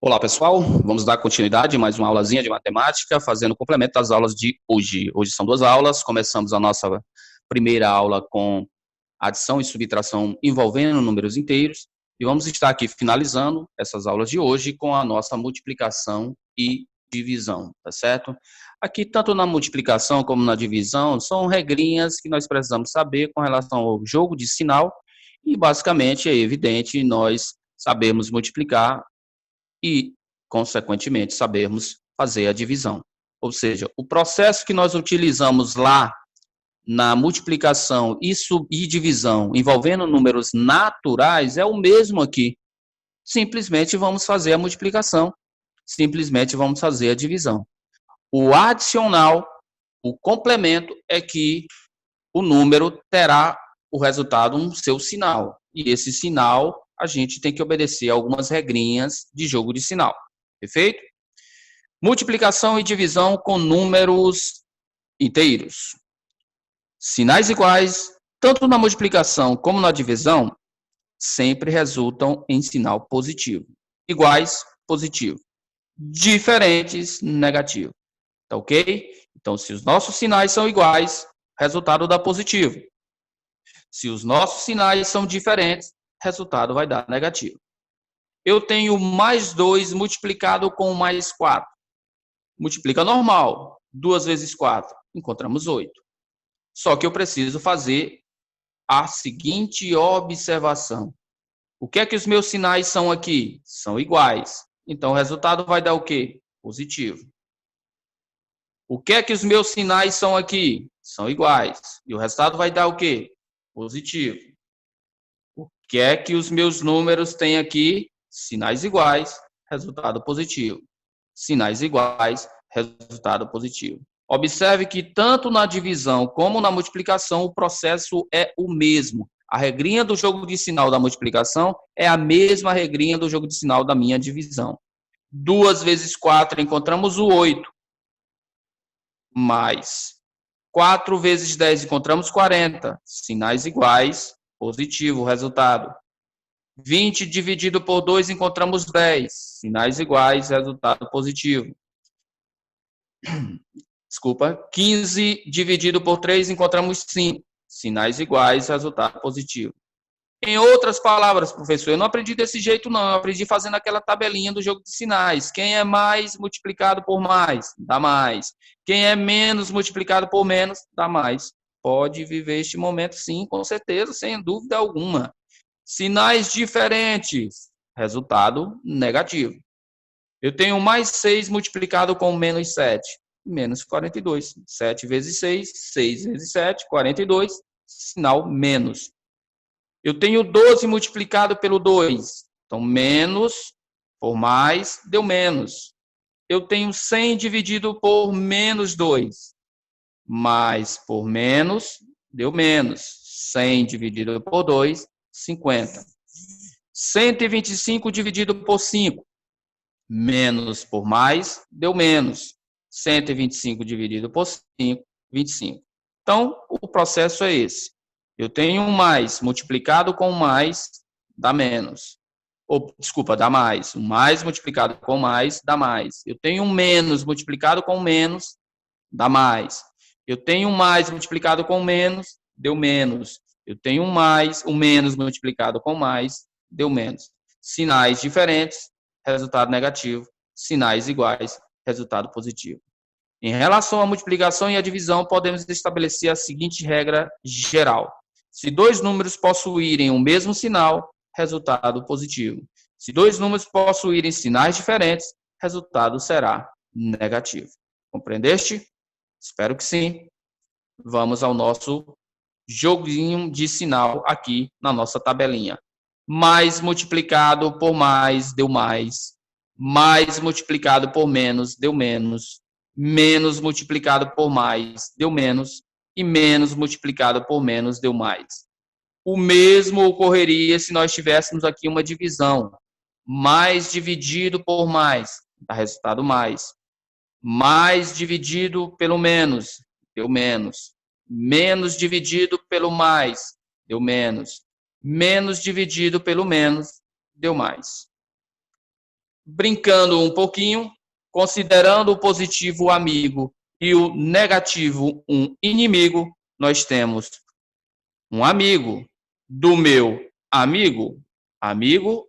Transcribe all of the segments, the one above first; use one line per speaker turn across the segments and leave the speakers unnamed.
Olá, pessoal. Vamos dar continuidade a mais uma aulazinha de matemática, fazendo complemento das aulas de hoje. Hoje são duas aulas. Começamos a nossa primeira aula com adição e subtração envolvendo números inteiros. E vamos estar aqui finalizando essas aulas de hoje com a nossa multiplicação e divisão, tá certo? Aqui, tanto na multiplicação como na divisão, são regrinhas que nós precisamos saber com relação ao jogo de sinal. E, basicamente, é evidente, nós sabemos multiplicar e, consequentemente, sabermos fazer a divisão. Ou seja, o processo que nós utilizamos lá na multiplicação e divisão envolvendo números naturais é o mesmo aqui. Simplesmente vamos fazer a multiplicação, simplesmente vamos fazer a divisão. O adicional, o complemento, é que o número terá o resultado no seu sinal. E esse sinal, a gente tem que obedecer algumas regrinhas de jogo de sinal. Perfeito? Multiplicação e divisão com números inteiros. Sinais iguais, tanto na multiplicação como na divisão, sempre resultam em sinal positivo. Iguais, positivo. Diferentes, negativo. Tá ok? Então, se os nossos sinais são iguais, resultado dá positivo. Se os nossos sinais são diferentes, resultado vai dar negativo. Eu tenho mais 2 multiplicado com mais 4. Multiplica normal. 2 vezes 4, encontramos 8. Só que eu preciso fazer a seguinte observação. O que é que os meus sinais são aqui? São iguais. Então, o resultado vai dar o quê? Positivo. O que é que os meus sinais são aqui? São iguais. E o resultado vai dar o quê? Positivo. O que é que os meus números têm aqui? Sinais iguais, resultado positivo. Sinais iguais, resultado positivo. Observe que tanto na divisão como na multiplicação o processo é o mesmo. A regrinha do jogo de sinal da multiplicação é a mesma regrinha do jogo de sinal da minha divisão. 2 vezes 4 encontramos o 8, mais 4 vezes 10 encontramos 40. Sinais iguais, positivo o resultado. 20 dividido por 2 encontramos 10. Sinais iguais, resultado positivo. Desculpa. 15 dividido por 3 encontramos 5. Sinais iguais, resultado positivo. Em outras palavras, professor, eu não aprendi desse jeito, não. Eu aprendi fazendo aquela tabelinha do jogo de sinais. Quem é mais multiplicado por mais, dá mais. Quem é menos multiplicado por menos, dá mais. Pode viver este momento, sim, com certeza, sem dúvida alguma. Sinais diferentes, resultado negativo. Eu tenho mais 6 multiplicado com menos 7, menos 42. 7 vezes 6, 6 vezes 7, 42, sinal menos. Eu tenho 12 multiplicado pelo 2, então menos por mais deu menos. Eu tenho 100 dividido por menos 2, mais por menos deu menos. 100 dividido por 2, 50. 125 dividido por 5, menos por mais, deu menos. 125 dividido por 5, 25. Então, o processo é esse. Eu tenho um mais multiplicado com mais, dá menos. Ou, desculpa, dá mais. Um mais multiplicado com mais, dá mais. Eu tenho um menos multiplicado com menos, dá mais. Eu tenho um mais multiplicado com menos, deu menos. Eu tenho um menos multiplicado com mais, deu menos. Sinais diferentes, resultado negativo. Sinais iguais, resultado positivo. Em relação à multiplicação e à divisão, podemos estabelecer a seguinte regra geral. Se dois números possuírem o mesmo sinal, resultado positivo. Se dois números possuírem sinais diferentes, resultado será negativo. Compreendeste? Espero que sim. Vamos ao nosso joguinho de sinal aqui na nossa tabelinha. Mais multiplicado por mais deu mais. Mais multiplicado por menos deu menos. Menos multiplicado por mais deu menos. E menos multiplicado por menos deu mais. O mesmo ocorreria se nós tivéssemos aqui uma divisão. Mais dividido por mais dá resultado mais. Mais dividido pelo menos deu menos. Menos dividido pelo mais deu menos. Menos dividido pelo menos deu mais. brincando um pouquinho, considerando o positivo amigo e o negativo um inimigo, nós temos um amigo do meu amigo, amigo,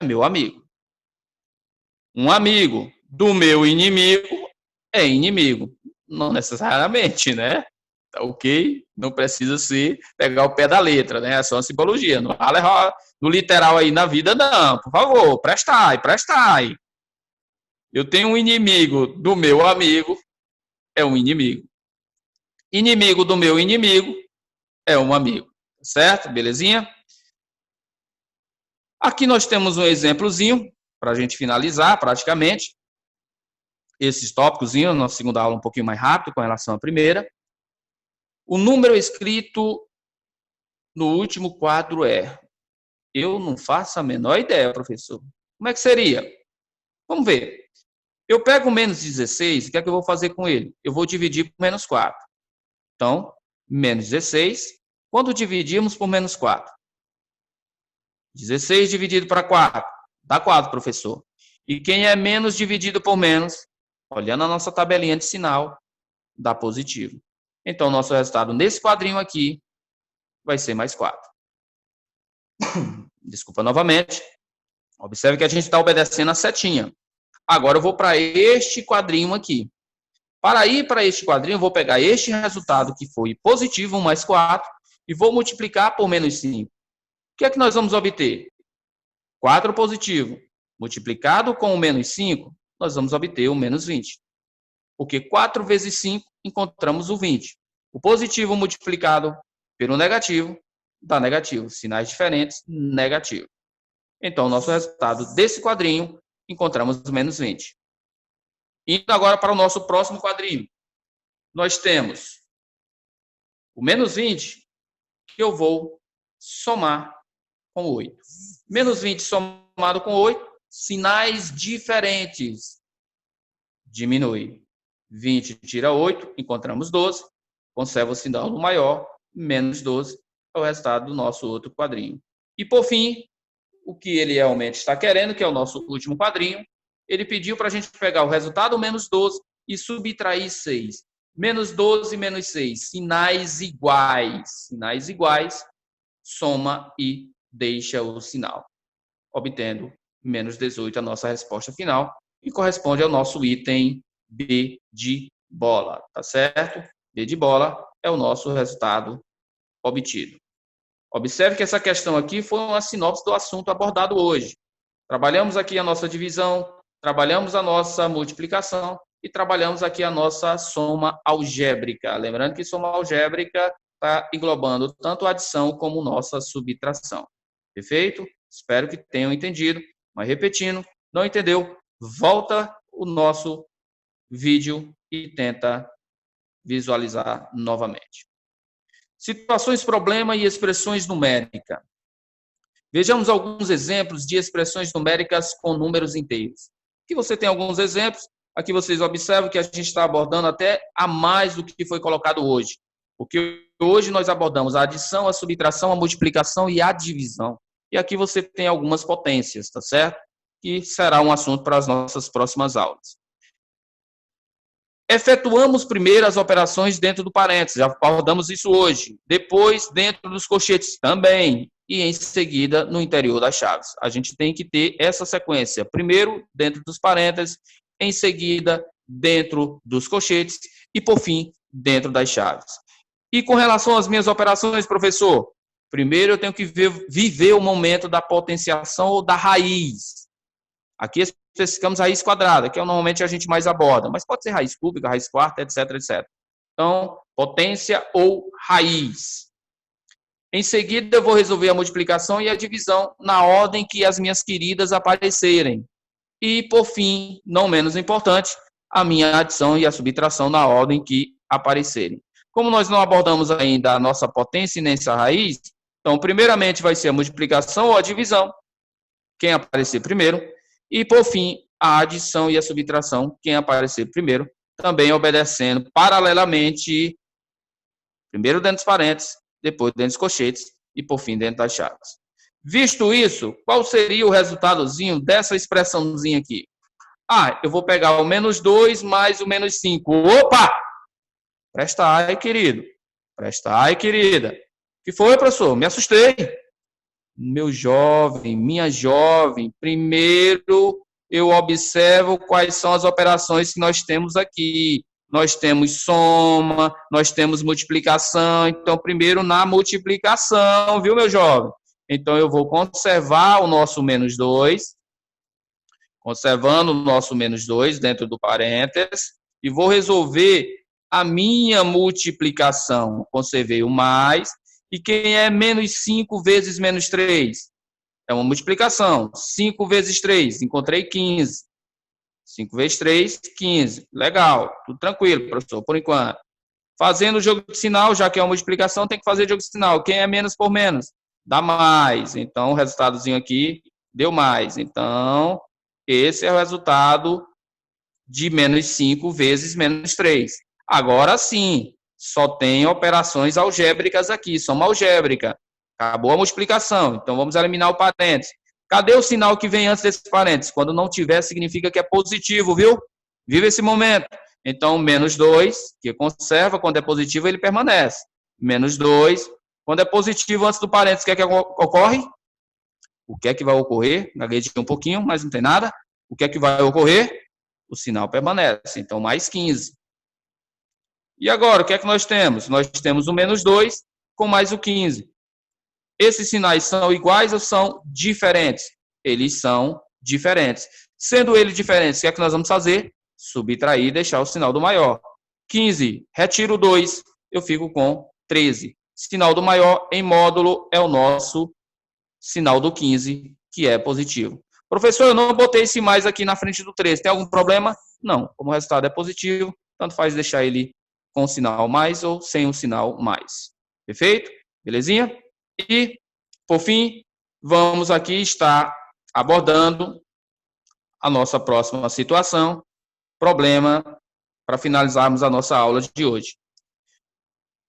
é meu amigo. Um amigo do meu inimigo é inimigo. Não necessariamente, né? Tá ok? Não precisa ser pegar o pé da letra, né? É só uma simbologia. Não vale no literal aí na vida, não. Por favor, prestai. Eu tenho um inimigo do meu amigo, é um inimigo. Inimigo do meu inimigo é um amigo. Certo? Belezinha? Aqui nós temos um exemplozinho para a gente finalizar praticamente esses tópicos, na segunda aula um pouquinho mais rápido com relação à primeira. O número escrito no último quadro é... Eu não faço a menor ideia, professor. Como é que seria? Vamos ver. Eu pego o menos 16, o que é que eu vou fazer com ele? Eu vou dividir por menos 4. Então, menos 16. Quando dividimos por menos 4? 16 dividido para 4. Dá 4, professor. E quem é menos dividido por menos? Olhando a nossa tabelinha de sinal, dá positivo. Então, nosso resultado nesse quadrinho aqui vai ser mais 4. Desculpa novamente. Observe que a gente está obedecendo a setinha. Agora eu vou para este quadrinho aqui. Para ir para este quadrinho, eu vou pegar este resultado que foi positivo, 1 mais 4, e vou multiplicar por menos 5. O que é que nós vamos obter? 4 positivo multiplicado com o menos 5, nós vamos obter o menos 20. Porque 4 vezes 5, encontramos o 20. O positivo multiplicado pelo negativo dá negativo. Sinais diferentes, negativo. Então, o nosso resultado desse quadrinho, encontramos menos 20. Indo agora para o nosso próximo quadrinho. Nós temos o menos 20, que eu vou somar com 8. Menos 20 somado com 8, sinais diferentes. Diminui. 20 tira 8, encontramos 12. Conserva o sinal no maior, menos 12 é o resultado do nosso outro quadrinho. E, por fim, o que ele realmente está querendo, que é o nosso último quadrinho, ele pediu para a gente pegar o resultado menos 12 e subtrair 6. Menos 12 menos 6, sinais iguais. Sinais iguais, soma e deixa o sinal. Obtendo menos 18, a nossa resposta final, e corresponde ao nosso item B de bola, tá certo? B de bola é o nosso resultado obtido. Observe que essa questão aqui foi uma sinopse do assunto abordado hoje. Trabalhamos aqui a nossa divisão, trabalhamos a nossa multiplicação e trabalhamos aqui a nossa soma algébrica. Lembrando que soma algébrica está englobando tanto a adição como nossa subtração. Perfeito? Espero que tenham entendido. Mas repetindo, não entendeu? Volta o nosso vídeo e tenta visualizar novamente. Situações, problema e expressões numéricas. Vejamos alguns exemplos de expressões numéricas com números inteiros. Aqui você tem alguns exemplos. Aqui vocês observam que a gente está abordando até a mais do que foi colocado hoje. Porque hoje nós abordamos a adição, a subtração, a multiplicação e a divisão. E aqui você tem algumas potências, tá certo? Que será um assunto para as nossas próximas aulas. Efetuamos primeiro as operações dentro do parênteses, já abordamos isso hoje. Depois, dentro dos colchetes também. E em seguida, no interior das chaves. A gente tem que ter essa sequência. Primeiro, dentro dos parênteses. Em seguida, dentro dos colchetes. E, por fim, dentro das chaves. E com relação às minhas operações, professor? Primeiro, eu tenho que viver o momento da potenciação ou da raiz. Aqui especificamos raiz quadrada, que é normalmente a gente mais aborda, mas pode ser raiz cúbica, raiz quarta, etc, etc. Então, potência ou raiz. Em seguida, eu vou resolver a multiplicação e a divisão na ordem que as minhas queridas aparecerem. E, por fim, não menos importante, a minha adição e a subtração na ordem que aparecerem. Como nós não abordamos ainda a nossa potência e nem essa raiz, então, primeiramente vai ser a multiplicação ou a divisão, quem aparecer primeiro. E, por fim, a adição e a subtração, quem aparecer primeiro, também obedecendo paralelamente, primeiro dentro dos parênteses, depois dentro dos colchetes e, por fim, dentro das chaves. Visto isso, qual seria o resultadozinho dessa expressãozinha aqui? Ah, eu vou pegar o menos 2 mais o menos 5. Opa! Presta aí, querido. Presta aí, querida. O que foi, professor? Me assustei. Meu jovem, minha jovem, primeiro eu observo quais são as operações que nós temos aqui. Nós temos soma, nós temos multiplicação. Então, primeiro na multiplicação, viu, meu jovem? Então, eu vou conservar o nosso menos 2, conservando o nosso menos 2 dentro do parênteses, e vou resolver a minha multiplicação. Conservei o mais. E quem é menos 5 vezes menos 3? É uma multiplicação. 5 vezes 3, encontrei 15. 5 vezes 3, 15. Legal, tudo tranquilo, professor, por enquanto. Fazendo o jogo de sinal, já que é uma multiplicação, tem que fazer jogo de sinal. Quem é menos por menos? Dá mais. Então, o resultadozinho aqui deu mais. Então, esse é o resultado de menos 5 vezes menos 3. Agora sim, só tem operações algébricas aqui, soma algébrica. Acabou a multiplicação, então vamos eliminar o parênteses. Cadê o sinal que vem antes desse parênteses? Quando não tiver, significa que é positivo, viu? Vive esse momento. Então, menos 2, que conserva, quando é positivo, ele permanece. Menos 2, quando é positivo antes do parênteses, o que é que ocorre? O que é que vai ocorrer? Gaguejei um pouquinho, mas não tem nada. O que é que vai ocorrer? O sinal permanece. Então, mais 15. E agora, o que é que nós temos? Nós temos o menos 2 com mais o 15. Esses sinais são iguais ou são diferentes? Eles são diferentes. Sendo eles diferentes, o que é que nós vamos fazer? Subtrair e deixar o sinal do maior. 15, retiro 2, eu fico com 13. Sinal do maior em módulo é o nosso sinal do 15, que é positivo. Professor, eu não botei esse mais aqui na frente do 13. Tem algum problema? Não. Como o resultado é positivo, tanto faz deixar ele com o sinal mais ou sem o sinal mais. Perfeito? Belezinha? E, por fim, vamos aqui estar abordando a nossa próxima situação, problema, para finalizarmos a nossa aula de hoje.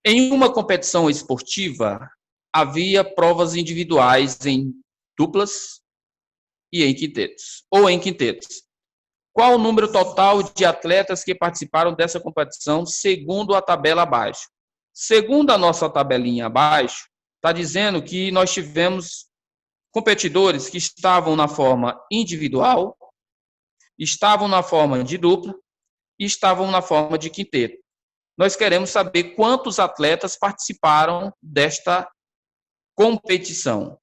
Em uma competição esportiva, havia provas individuais em duplas e em quintetos, ou em quintetos. Qual o número total de atletas que participaram dessa competição, segundo a tabela abaixo? Segundo a nossa tabelinha abaixo, está dizendo que nós tivemos competidores que estavam na forma individual, estavam na forma de dupla e estavam na forma de quinteto. Nós queremos saber quantos atletas participaram desta competição.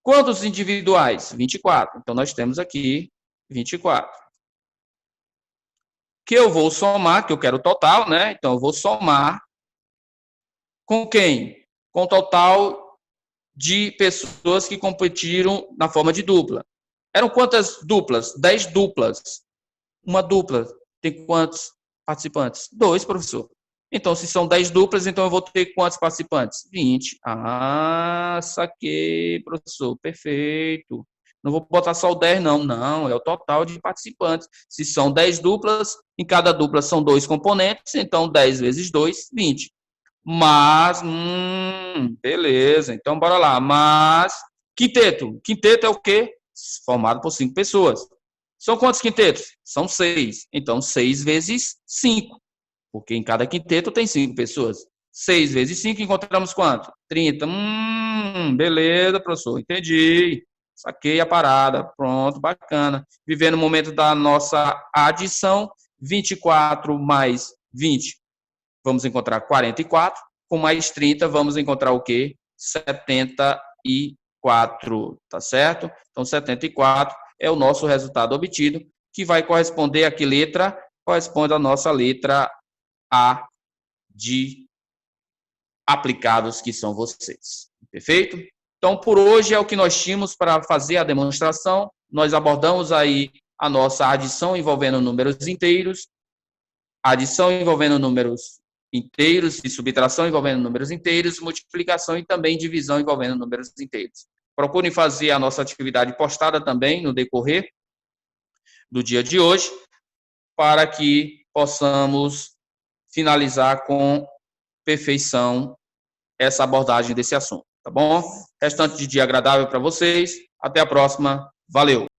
Quantos individuais? 24. Então, nós temos aqui 24. Que eu vou somar, que eu quero o total, né? Então, eu vou somar com quem? Com o total de pessoas que competiram na forma de dupla. Eram quantas duplas? 10 duplas. Uma dupla tem quantos participantes? 2, professor. Então, se são 10 duplas, então eu vou ter quantos participantes? 20. Ah, saquei, professor. Perfeito. Não vou botar só o 10, não. Não, é o total de participantes. Se são 10 duplas, em cada dupla são 2 componentes, então 10 vezes 2, 20. Mas, beleza. Então, bora lá. Mas, quinteto. Quinteto é o quê? Formado por 5 pessoas. São quantos quintetos? São 6. Então, 6 vezes 5. Porque em cada quinteto tem 5 pessoas. 6 vezes 5, encontramos quanto? 30. Beleza, professor. Entendi. Saquei a parada. Pronto, bacana. Vivendo o momento da nossa adição. 24 mais 20. Vamos encontrar 44. Com mais 30, vamos encontrar o quê? 74. Tá certo? Então, 74 é o nosso resultado obtido, que vai corresponder a que letra? Corresponde à nossa letra A de aplicados, que são vocês. Perfeito? Então, por hoje é o que nós tínhamos para fazer a demonstração. Nós abordamos aí a nossa adição envolvendo números inteiros, adição envolvendo números inteiros e subtração envolvendo números inteiros, multiplicação e também divisão envolvendo números inteiros. Procurem fazer a nossa atividade postada também no decorrer do dia de hoje, para que possamos finalizar com perfeição essa abordagem desse assunto. tá bom? Restante de dia agradável para vocês. Até a próxima. Valeu!